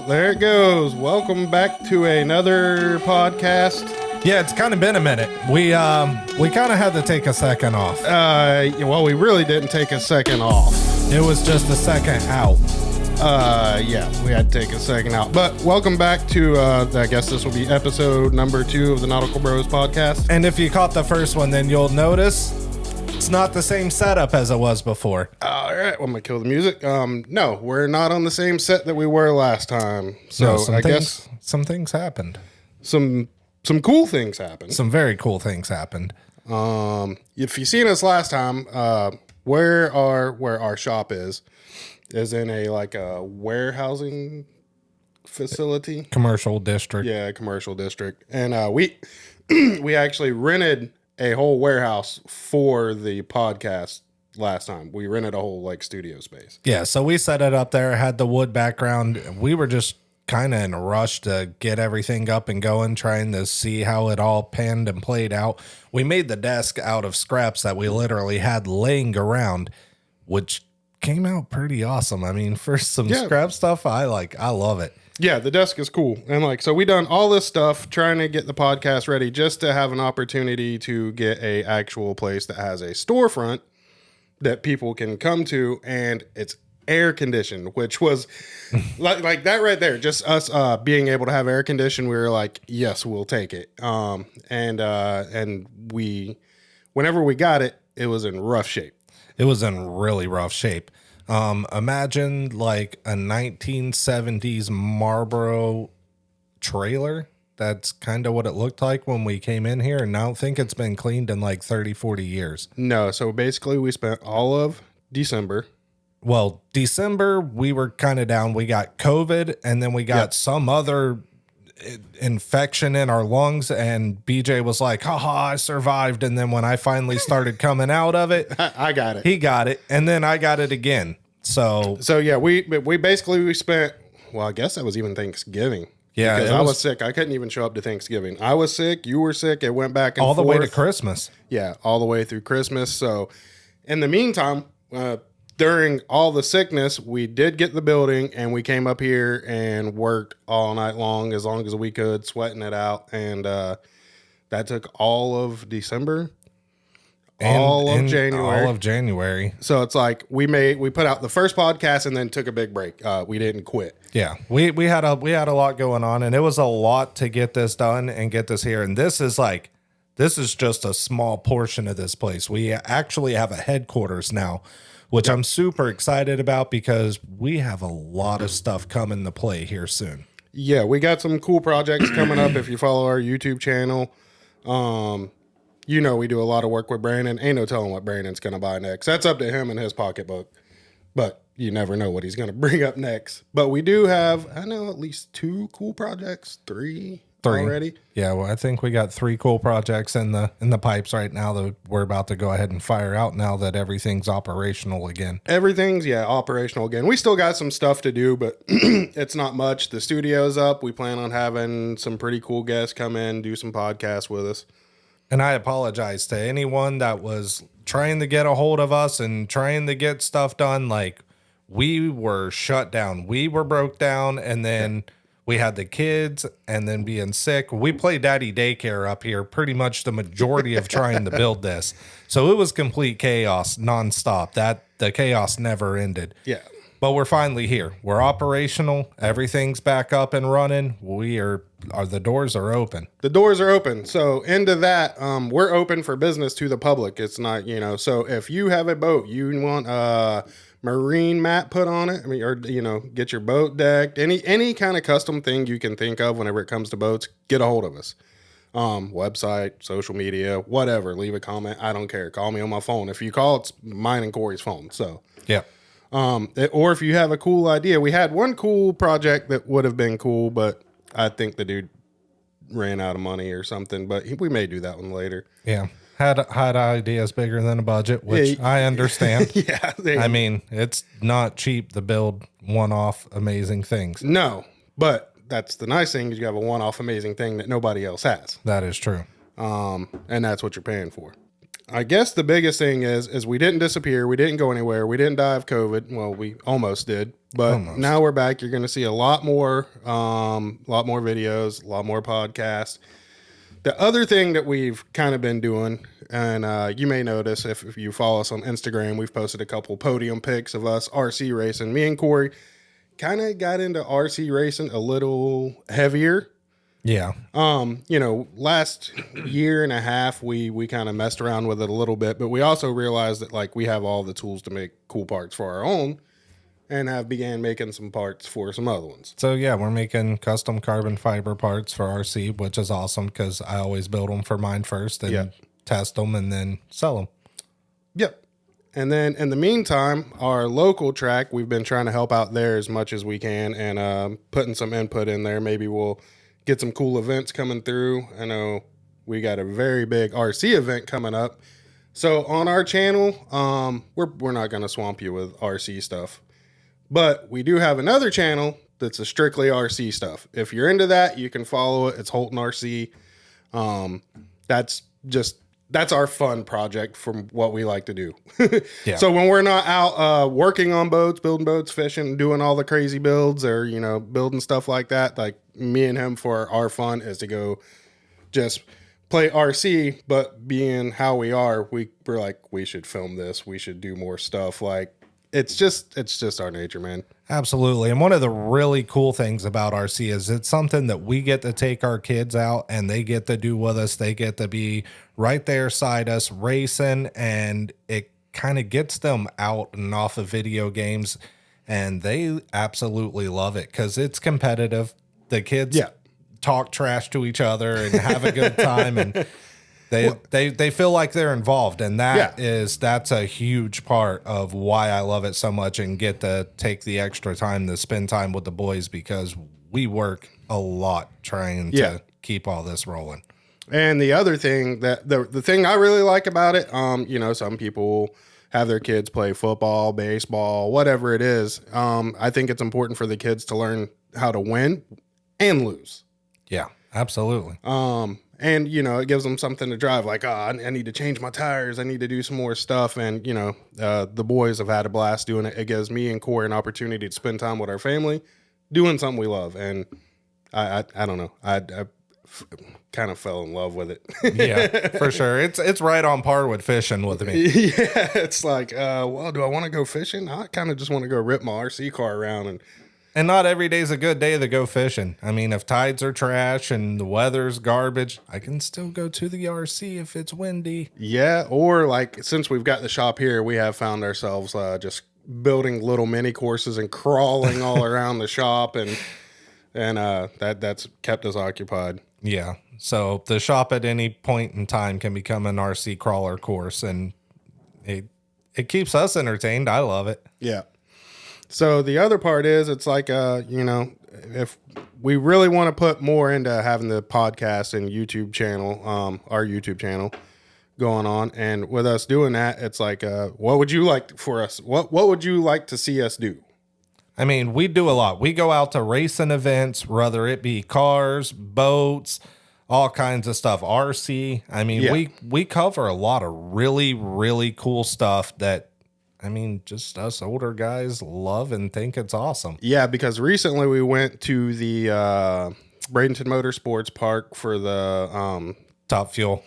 there it goes. Welcome back to another podcast. Yeah, it's kind of been a minute. We kind of had to take a second off. Well, we really didn't take a second off. It was just a second out. Yeah, we had to take a second out. But welcome back to, I guess this will be episode number 2 of the Nautical Bros podcast. And if you caught the first one, then you'll notice it's not the same setup as it was before. All right, well, I'm going to kill the music. No, we're not on the same set that we were last time. So I guess some things happened. Some cool things happened. Some very cool things happened. If you seen us last time, where our shop is in a warehousing facility, Commercial district. Yeah, commercial district, and we actually rented a whole warehouse for the podcast last time. We rented a whole studio space. Yeah, so we set it up there, had the wood background. We were just kind of in a rush to get everything up and going, trying to see how it all panned and played out. We made the desk out of scraps that we literally had laying around, which came out pretty awesome. I mean, for some scrap stuff, I love it. Yeah, the desk is cool. And so we done all this stuff trying to get the podcast ready just to have an opportunity to get a actual place that has a storefront that people can come to, and it's air conditioned, which was like that right there. Just us being able to have air conditioned, we were like, yes, we'll take it. And we, whenever we got it, it was in rough shape. It was in really rough shape. Imagine like a 1970s Marlboro trailer. That's kind of what it looked like when we came in here. And I don't think it's been cleaned in like 30, 40 years. No. So basically we spent all of December. Well, December, we were kind of down. We got COVID, and then we got some other infection in our lungs, and BJ was like, haha, I survived. And then when I finally started coming out of it, I got it. He got it, and then I got it again. So yeah, we basically spent, well, I guess that was even Thanksgiving. Yeah, because I was sick. I couldn't even show up to Thanksgiving. I was sick. You were sick. It went back and all forth. the way to Christmas. Yeah, all the way through Christmas. So in the meantime, during all the sickness, we did get the building, and we came up here and worked all night long as we could, sweating it out. And that took all of December, all of January. So it's like we put out the first podcast and then took a big break. We didn't quit. Yeah, we had a lot going on, and it was a lot to get this done and get this here. And this is just a small portion of this place. We actually have a headquarters now, which I'm super excited about because we have a lot of stuff coming to play here soon. Yeah, we got some cool projects coming up. If you follow our YouTube channel, we do a lot of work with Brandon. Ain't no telling what Brandon's going to buy next. That's up to him and his pocketbook. But you never know what he's going to bring up next. But we do have, I know, at least 2 cool projects, 3 already. Yeah, well, I think we got 3 cool projects in the pipes right now that we're about to go ahead and fire out now that everything's operational again. Everything's operational again. We still got some stuff to do, but it's not much. The studio's up. We plan on having some pretty cool guests come in, do some podcasts with us. And I apologize to anyone that was trying to get a hold of us and trying to get stuff done. Like, we were shut down. We were broke down, and then we had the kids, and then being sick. We play daddy daycare up here pretty much the majority of trying to build this. So it was complete chaos nonstop. The chaos never ended. Yeah. But we're finally here. We're operational. Everything's back up and running. The doors are open. The doors are open. So into that, we're open for business to the public. It's not, so if you have a boat, you want marine mat put on it, or get your boat decked, any kind of custom thing you can think of whenever it comes to boats, get a hold of us. Website, social media, whatever, leave a comment. I don't care. Call me on my phone. If you call, it's mine and Corey's phone. So yeah. Or if you have a cool idea, we had one cool project that would have been cool, but I think the dude ran out of money or something, but we may do that one later. Yeah. Had ideas bigger than a budget, which I understand. Yeah. I mean, it's not cheap to build one-off amazing things. No, but that's the nice thing is you have a one-off amazing thing that nobody else has. That is true. And that's what you're paying for. I guess the biggest thing is we didn't disappear. We didn't go anywhere. We didn't die of COVID. Well, we almost did, but now we're back. You're going to see a lot more videos, a lot more podcasts. The other thing that we've kind of been doing, and you may notice if you follow us on Instagram, we've posted a couple podium pics of us RC racing. Me and Corey kind of got into RC racing a little heavier. Yeah. Last year and a half, we kind of messed around with it a little bit, but we also realized that like we have all the tools to make cool parts for our own, and have began making some parts for some other ones. So yeah, we're making custom carbon fiber parts for RC, which is awesome because I always build them for mine first and test them and then sell them. Yep. And then in the meantime, our local track, we've been trying to help out there as much as we can and putting some input in there. Maybe we'll get some cool events coming through. I know we got a very big RC event coming up. So on our channel, we're not going to swamp you with RC stuff. But we do have another channel that's a strictly RC stuff. If you're into that, you can follow it. It's Holton RC. That's our fun project from what we like to do. Yeah. So when we're not out working on boats, building boats, fishing, doing all the crazy builds or, building stuff like that, like me and him for our fun is to go just play RC, but being how we are, we're like, we should film this. We should do more stuff. Like, it's just our nature, man. Absolutely. And one of the really cool things about RC is it's something that we get to take our kids out and they get to do with us. They get to be right there side us racing, and it kind of gets them out and off of video games, and they absolutely love it because it's competitive. The kids talk trash to each other and have a good time, and they feel like they're involved, and that's a huge part of why I love it so much and get to take the extra time to spend time with the boys, because we work a lot trying to keep all this rolling. And the other thing that the thing I really like about it, some people have their kids play football, baseball, whatever it is. I think it's important for the kids to learn how to win and lose. Yeah, absolutely. And, it gives them something to drive, like, I need to change my tires. I need to do some more stuff. And, the boys have had a blast doing it. It gives me and Corey an opportunity to spend time with our family doing something we love. And I don't know. I kind of fell in love with it. Yeah, for sure. It's right on par with fishing with me. Yeah, it's like, do I want to go fishing? I kind of just want to go rip my RC car around And not every day's a good day to go fishing. I mean, if tides are trash and the weather's garbage, I can still go to the RC if it's windy. Yeah, or like since we've got the shop here, we have found ourselves just building little mini courses and crawling all around the shop, and that's kept us occupied. Yeah, so the shop at any point in time can become an RC crawler course, and it keeps us entertained. I love it. Yeah. So the other part is it's like, if we really want to put more into having the podcast and YouTube channel, our YouTube channel going on, and with us doing that, it's like, what would you like for us? What would you like to see us do? I mean, we do a lot. We go out to racing events, whether it be cars, boats, all kinds of stuff. RC. I mean, we cover a lot of really, really cool stuff that, just us older guys love and think it's awesome. Yeah, because recently we went to the Bradenton Motorsports Park for the Top Fuel.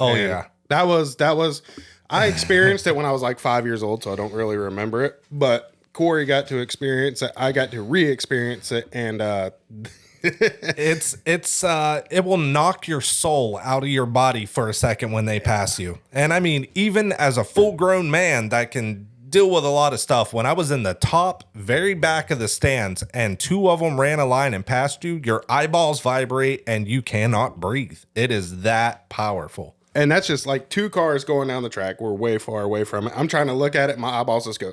Oh, yeah. That was I experienced it when I was like 5 years old, so I don't really remember it. But Corey got to experience it. I got to re-experience it, and it will knock your soul out of your body for a second when they pass you. And I mean, even as a full-grown man that can deal with a lot of stuff, when I was in the top very back of the stands and two of them ran a line and passed you, your eyeballs vibrate and you cannot breathe. It is that powerful. And that's just like two cars going down the track. We're way far away from it. I'm trying to look at it. My eyeballs just go,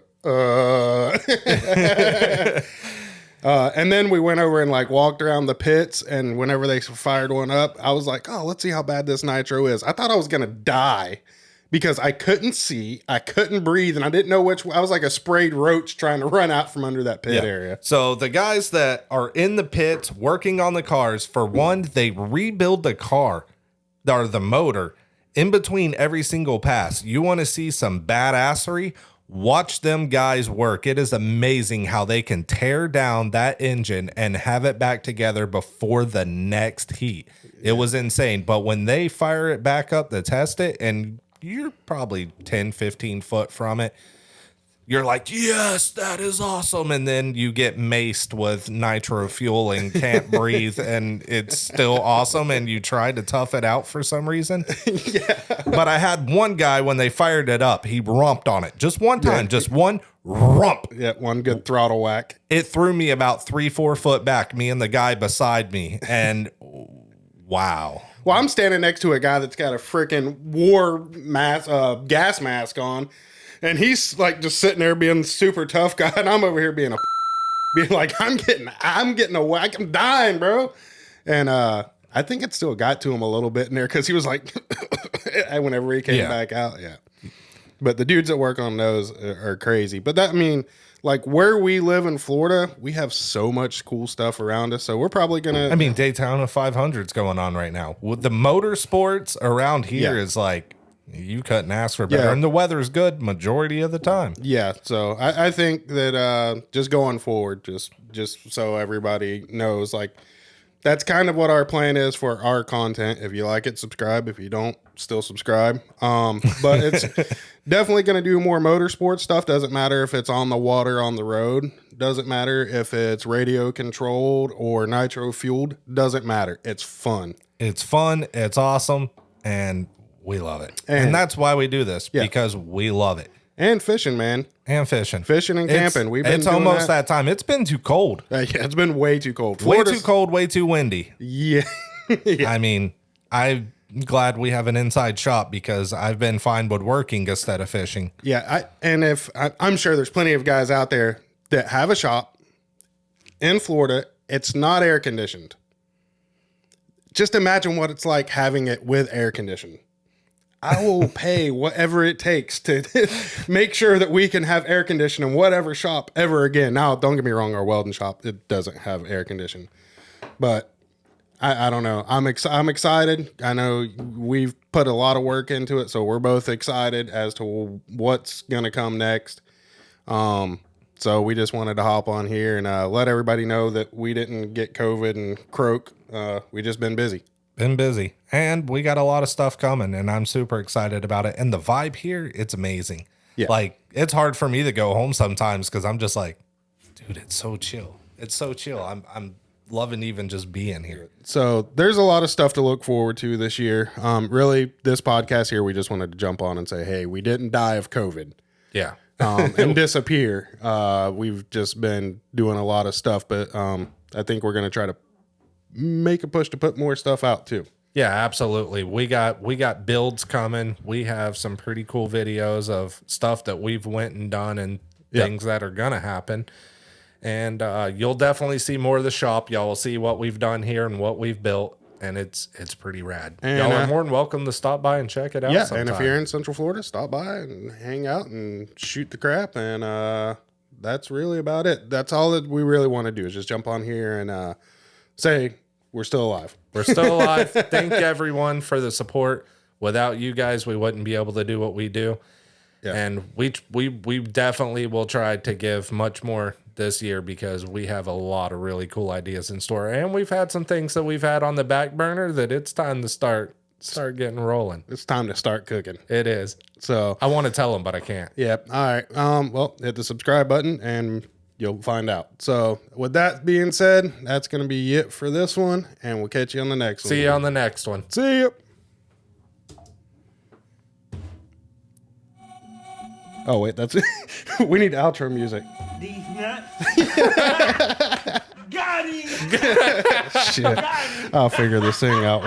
and then we went over and like walked around the pits. And whenever they fired one up, I was like, oh, let's see how bad this nitro is. I thought I was going to die because I couldn't see. I couldn't breathe. And I didn't know which. I was like a sprayed roach trying to run out from under that pit area. So the guys that are in the pits working on the cars, for one, they rebuild the car or the motor. in between every single pass. You want to see some badassery? Watch them guys work. It is amazing how they can tear down that engine and have it back together before the next heat. It was insane. But when they fire it back up to test it, and you're probably 10, 15 foot from it, you're like, yes, that is awesome. And then you get maced with nitro fuel and can't breathe, and it's still awesome. And you try to tough it out for some reason. Yeah. But I had one guy, when they fired it up, he romped on it just one time, just one rump. Yeah, one good throttle whack. It threw me about 3-4 foot back, me and the guy beside me. And wow. Well, I'm standing next to a guy that's got a freaking gas mask on. And he's like just sitting there being super tough guy, and I'm over here being like, I'm getting a whack, I'm dying, bro. And I think it still got to him a little bit in there because he was like, whenever he came back out, yeah. But the dudes that work on those are crazy. But that, I mean, like where we live in Florida, we have so much cool stuff around us. So we're probably gonna. I mean, Daytona 500's going on right now. With the motorsports around here is like. You couldn't ask for better. And the weather's good majority of the time. Yeah. So I think that just going forward, just so everybody knows, like that's kind of what our plan is for our content. If you like it, subscribe. If you don't, still subscribe. But it's definitely going to do more motorsport stuff. Doesn't matter if it's on the water, on the road. Doesn't matter if it's radio controlled or nitro fueled. Doesn't matter. It's fun. It's fun. It's awesome. And we love it. And that's why we do this, because we love it. And fishing, man. And fishing. Fishing and camping. It's almost that time. It's been too cold. Yeah, it's been way too cold. Way too cold, way too windy. Yeah. I mean, I'm glad we have an inside shop because I've been fine woodworking instead of fishing. Yeah, I'm sure there's plenty of guys out there that have a shop in Florida. It's not air conditioned. Just imagine what it's like having it with air conditioning. I will pay whatever it takes to make sure that we can have air conditioning in whatever shop ever again. Now, don't get me wrong, our welding shop, it doesn't have air conditioning. But I don't know. I'm excited. I know we've put a lot of work into it, so we're both excited as to what's going to come next. So we just wanted to hop on here and let everybody know that we didn't get COVID and croak. We just been busy. And we got a lot of stuff coming, and I'm super excited about it. And the vibe here, it's amazing. Yeah. Like, it's hard for me to go home sometimes because I'm just like, dude, it's so chill. It's so chill. I'm loving even just being here. So there's a lot of stuff to look forward to this year. Really, this podcast here, we just wanted to jump on and say, hey, we didn't die of COVID. Yeah. And disappear. We've just been doing a lot of stuff, but I think we're going to try to make a push to put more stuff out too. Yeah, absolutely. We got builds coming. We have some pretty cool videos of stuff that we've went and done and things that are going to happen. And you'll definitely see more of the shop. Y'all will see what we've done here and what we've built. And it's pretty rad. And, y'all are more than welcome to stop by and check it out. Yeah, sometime. and if you're in Central Florida, stop by and hang out and shoot the crap. And that's really about it. That's all that we really want to do is just jump on here and say we're still alive. We're still alive. Thank everyone for the support. Without you guys, we wouldn't be able to do what we do. Yeah. And we definitely will try to give much more this year because we have a lot of really cool ideas in store. And we've had some things that we've had on the back burner that it's time to start getting rolling. It's time to start cooking. It is. So I want to tell them, but I can't. Yeah. All right. Well, hit the subscribe button and you'll find out. So with that being said, that's going to be it for this one. And we'll catch you on the next one. See you on the next one. See you. Oh, wait, that's it. We need outro music. These nuts. Got him. Shit. I'll figure this thing out.